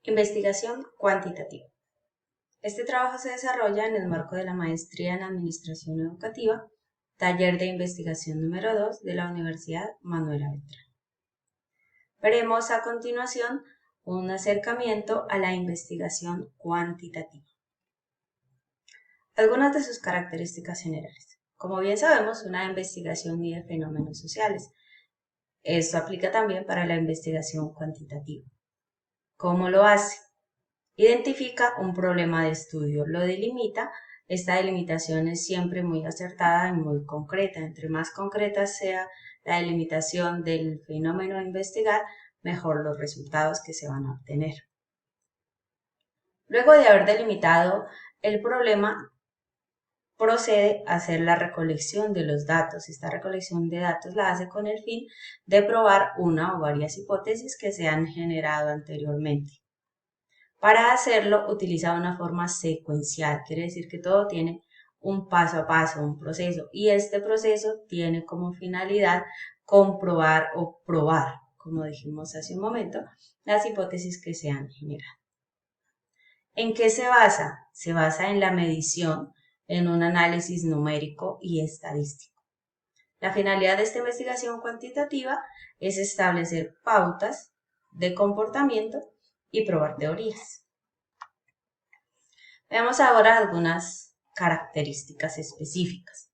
Investigación cuantitativa. Este trabajo se desarrolla en el marco de la Maestría en Administración Educativa, taller de investigación número 2 de la Universidad Manuela Beltrán. Veremos a continuación un acercamiento a la investigación cuantitativa. Algunas de sus características generales. Como bien sabemos, una investigación mide fenómenos sociales. Esto aplica también para la investigación cuantitativa. ¿Cómo lo hace? Identifica un problema de estudio, lo delimita. Esta delimitación es siempre muy acertada y muy concreta. Entre más concreta sea la delimitación del fenómeno a investigar, mejor los resultados que se van a obtener. Luego de haber delimitado el problema, procede a hacer la recolección de los datos. Esta recolección de datos la hace con el fin de probar una o varias hipótesis que se han generado anteriormente. Para hacerlo utiliza una forma secuencial, quiere decir que todo tiene un paso a paso, un proceso, y este proceso tiene como finalidad comprobar o probar, como dijimos hace un momento, las hipótesis que se han generado. ¿En qué se basa? Se basa en la medición, en un análisis numérico y estadístico. La finalidad de esta investigación cuantitativa es establecer pautas de comportamiento y probar teorías. Veamos ahora algunas características específicas.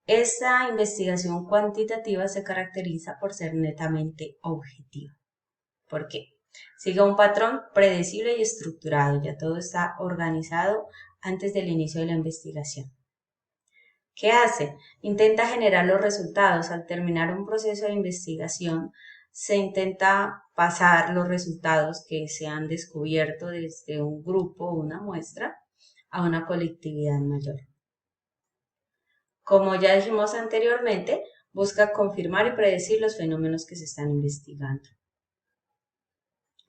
Esta investigación cuantitativa se caracteriza por ser netamente objetiva. ¿Por qué? Sigue un patrón predecible y estructurado, ya todo está organizado antes del inicio de la investigación. ¿Qué hace? Intenta generar los resultados. Al terminar un proceso de investigación, se intenta pasar los resultados que se han descubierto desde un grupo o una muestra a una colectividad mayor. Como ya dijimos anteriormente, busca confirmar y predecir los fenómenos que se están investigando.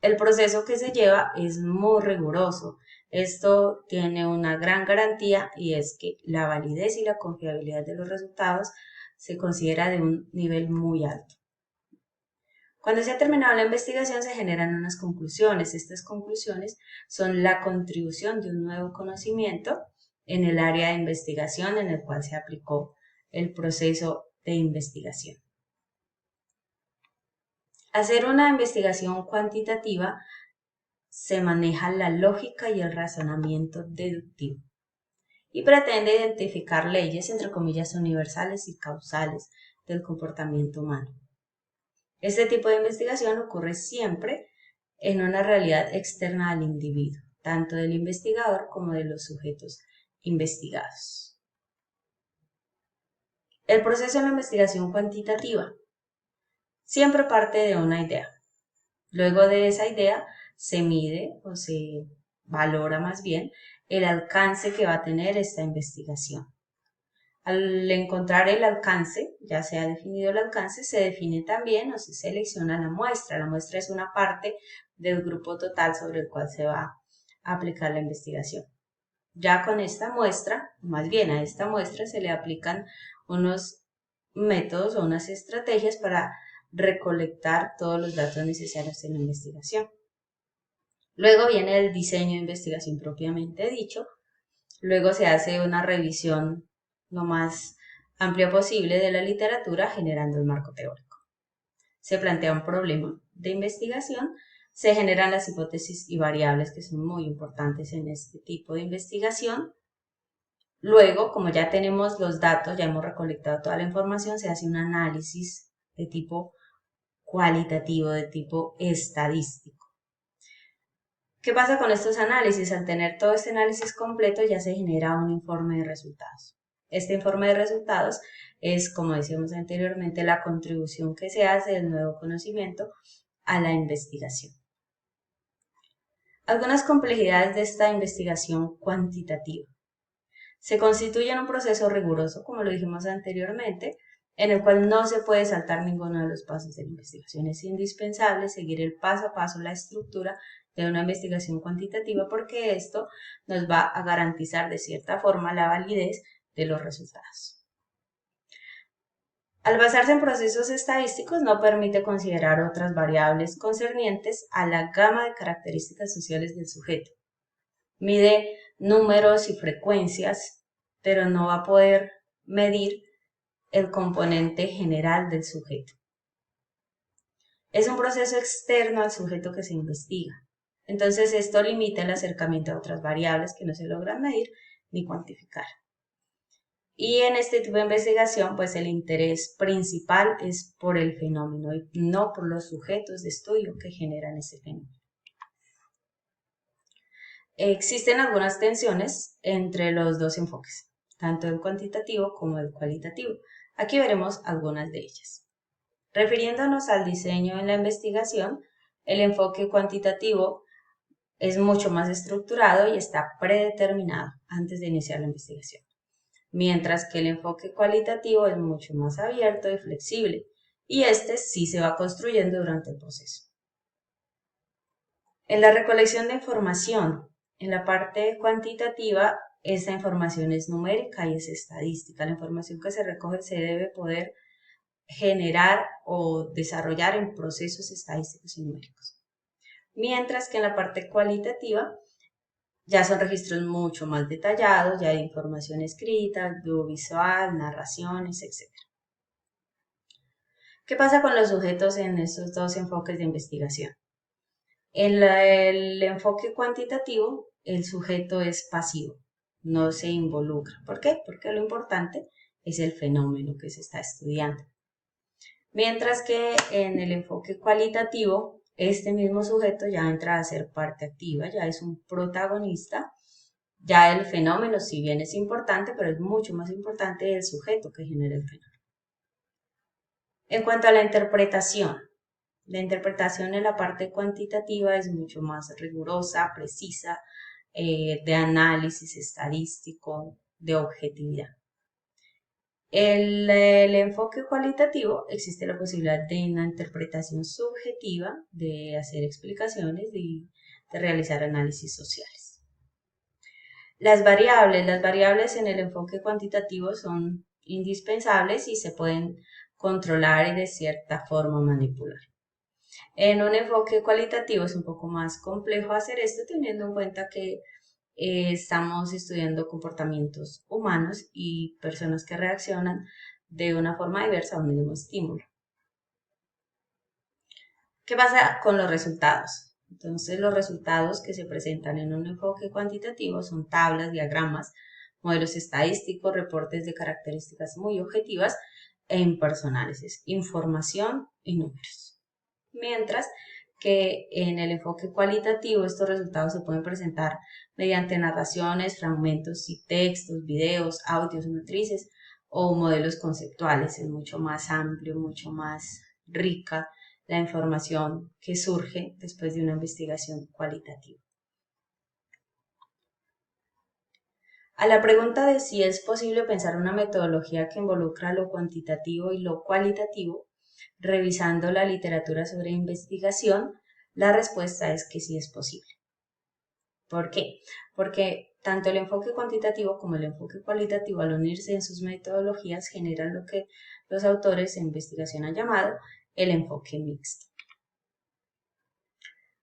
El proceso que se lleva es muy riguroso. Esto tiene una gran garantía y es que la validez y la confiabilidad de los resultados se considera de un nivel muy alto. Cuando se ha terminado la investigación se generan unas conclusiones. Estas conclusiones son la contribución de un nuevo conocimiento en el área de investigación en el cual se aplicó el proceso de investigación. Hacer una investigación cuantitativa se maneja la lógica y el razonamiento deductivo y pretende identificar leyes, entre comillas, universales y causales del comportamiento humano. Este tipo de investigación ocurre siempre en una realidad externa al individuo, tanto del investigador como de los sujetos investigados. El proceso de la investigación cuantitativa siempre parte de una idea. Luego de esa idea se mide o se valora más bien el alcance que va a tener esta investigación. Al encontrar el alcance, ya se ha definido el alcance, se define también o se selecciona la muestra. La muestra es una parte del grupo total sobre el cual se va a aplicar la investigación. Ya con esta muestra, más bien a esta muestra se le aplican unos métodos o unas estrategias para recolectar todos los datos necesarios en la investigación. Luego viene el diseño de investigación propiamente dicho. Luego se hace una revisión lo más amplia posible de la literatura generando el marco teórico. Se plantea un problema de investigación, se generan las hipótesis y variables que son muy importantes en este tipo de investigación. Luego, como ya tenemos los datos, ya hemos recolectado toda la información, se hace un análisis de tipo cualitativo, de tipo estadístico. ¿Qué pasa con estos análisis? Al tener todo este análisis completo ya se genera un informe de resultados. Este informe de resultados es, como decíamos anteriormente, la contribución que se hace del nuevo conocimiento a la investigación. Algunas complejidades de esta investigación cuantitativa. Se constituye en un proceso riguroso, como lo dijimos anteriormente, en el cual no se puede saltar ninguno de los pasos de la investigación. Es indispensable seguir el paso a paso, la estructura de una investigación cuantitativa, porque esto nos va a garantizar de cierta forma la validez de los resultados. Al basarse en procesos estadísticos, no permite considerar otras variables concernientes a la gama de características sociales del sujeto. Mide números y frecuencias, pero no va a poder medir el componente general del sujeto. Es un proceso externo al sujeto que se investiga. Entonces, esto limita el acercamiento a otras variables que no se logran medir ni cuantificar. Y en este tipo de investigación, pues el interés principal es por el fenómeno y no por los sujetos de estudio que generan ese fenómeno. Existen algunas tensiones entre los dos enfoques, tanto el cuantitativo como el cualitativo. Aquí veremos algunas de ellas. Refiriéndonos al diseño en la investigación, el enfoque cuantitativo es mucho más estructurado y está predeterminado antes de iniciar la investigación, mientras que el enfoque cualitativo es mucho más abierto y flexible, y este sí se va construyendo durante el proceso. En la recolección de información, en la parte cuantitativa, esta información es numérica y es estadística. La información que se recoge se debe poder generar o desarrollar en procesos estadísticos y numéricos. Mientras que en la parte cualitativa ya son registros mucho más detallados, ya hay información escrita, audiovisual, narraciones, etc. ¿Qué pasa con los sujetos en estos dos enfoques de investigación? En el enfoque cuantitativo, el sujeto es pasivo, no se involucra. ¿Por qué? Porque lo importante es el fenómeno que se está estudiando. Mientras que en el enfoque cualitativo, este mismo sujeto ya entra a ser parte activa, ya es un protagonista, ya el fenómeno, si bien es importante, pero es mucho más importante el sujeto que genera el fenómeno. En cuanto a la interpretación en la parte cuantitativa es mucho más rigurosa, precisa, de análisis estadístico, de objetividad. El enfoque cualitativo existe la posibilidad de una interpretación subjetiva, de hacer explicaciones, de realizar análisis sociales. Las variables en el enfoque cuantitativo son indispensables y se pueden controlar y de cierta forma manipular. En un enfoque cualitativo es un poco más complejo hacer esto teniendo en cuenta que estamos estudiando comportamientos humanos y personas que reaccionan de una forma diversa a un mismo estímulo. ¿Qué pasa con los resultados? Entonces, los resultados que se presentan en un enfoque cuantitativo son tablas, diagramas, modelos estadísticos, reportes de características muy objetivas e impersonales, es información y números. Mientras que en el enfoque cualitativo estos resultados se pueden presentar mediante narraciones, fragmentos y textos, videos, audios, matrices o modelos conceptuales. Es mucho más amplio, mucho más rica la información que surge después de una investigación cualitativa. A la pregunta de si es posible pensar una metodología que involucra lo cuantitativo y lo cualitativo, revisando la literatura sobre investigación, la respuesta es que sí es posible. ¿Por qué? Porque tanto el enfoque cuantitativo como el enfoque cualitativo, al unirse en sus metodologías, generan lo que los autores de investigación han llamado el enfoque mixto.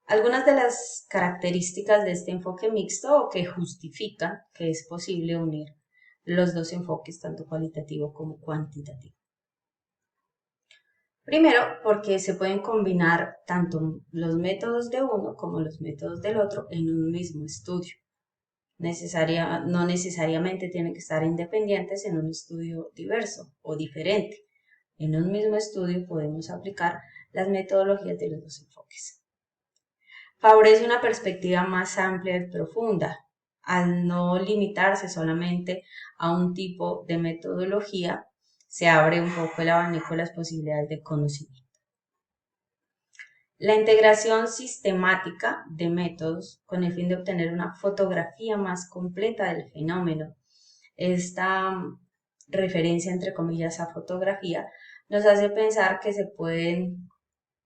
Algunas de las características de este enfoque mixto o que justifican que es posible unir los dos enfoques, tanto cualitativo como cuantitativo. Primero, porque se pueden combinar tanto los métodos de uno como los métodos del otro en un mismo estudio. No necesariamente tienen que estar independientes en un estudio diverso o diferente. En un mismo estudio podemos aplicar las metodologías de los dos enfoques. Favorece una perspectiva más amplia y profunda, al no limitarse solamente a un tipo de metodología, se abre un poco el abanico de las posibilidades de conocimiento. La integración sistemática de métodos con el fin de obtener una fotografía más completa del fenómeno. Esta referencia, entre comillas, a fotografía, nos hace pensar que se pueden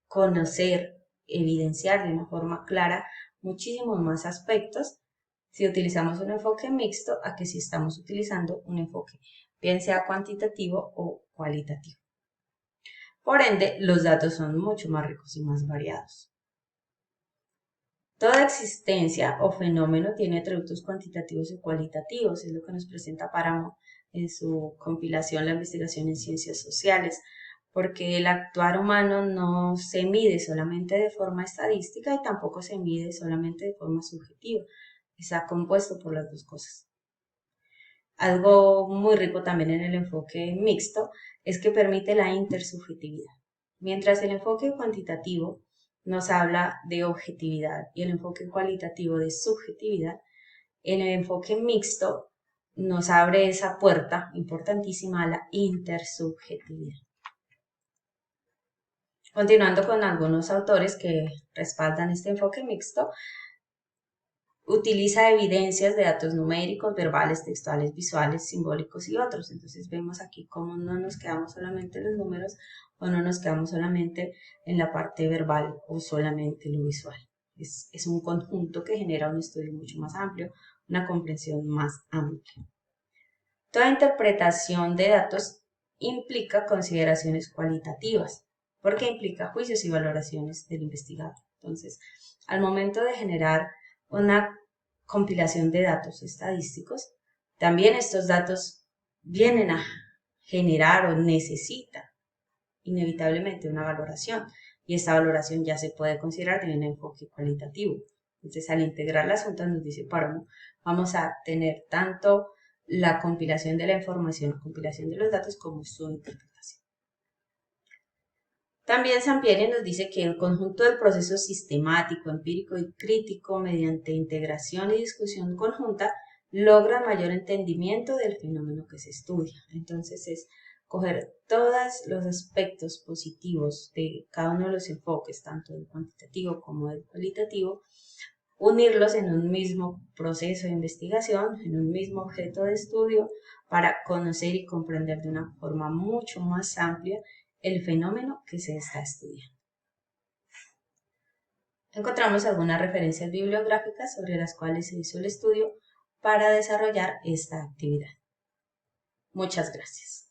conocer, evidenciar de una forma clara muchísimos más aspectos si utilizamos un enfoque mixto a que si estamos utilizando un enfoque bien sea cuantitativo o cualitativo. Por ende, los datos son mucho más ricos y más variados. Toda existencia o fenómeno tiene atributos cuantitativos y cualitativos, es lo que nos presenta Páramo en su compilación La investigación en ciencias sociales, porque el actuar humano no se mide solamente de forma estadística y tampoco se mide solamente de forma subjetiva, está compuesto por las dos cosas. Algo muy rico también en el enfoque mixto es que permite la intersubjetividad. Mientras el enfoque cuantitativo nos habla de objetividad y el enfoque cualitativo de subjetividad, el enfoque mixto nos abre esa puerta importantísima a la intersubjetividad. Continuando con algunos autores que respaldan este enfoque mixto, utiliza evidencias de datos numéricos, verbales, textuales, visuales, simbólicos y otros. Entonces vemos aquí cómo no nos quedamos solamente en los números o no nos quedamos solamente en la parte verbal o solamente lo visual. Es un conjunto que genera un estudio mucho más amplio, una comprensión más amplia. Toda interpretación de datos implica consideraciones cualitativas, porque implica juicios y valoraciones del investigador. Entonces, al momento de generar una compilación de datos estadísticos, también estos datos vienen a generar o necesitan inevitablemente una valoración, y esta valoración ya se puede considerar en un enfoque cualitativo. Entonces, al integrar las asunto, nos dice Páramo, vamos a tener tanto la compilación de la información, la compilación de los datos, como su interpretación. También Sampieri nos dice que el conjunto del proceso sistemático, empírico y crítico, mediante integración y discusión conjunta, logra mayor entendimiento del fenómeno que se estudia. Entonces es coger todos los aspectos positivos de cada uno de los enfoques, tanto del cuantitativo como del cualitativo, unirlos en un mismo proceso de investigación, en un mismo objeto de estudio, para conocer y comprender de una forma mucho más amplia el fenómeno que se está estudiando. Encontramos algunas referencias bibliográficas sobre las cuales se hizo el estudio para desarrollar esta actividad. Muchas gracias.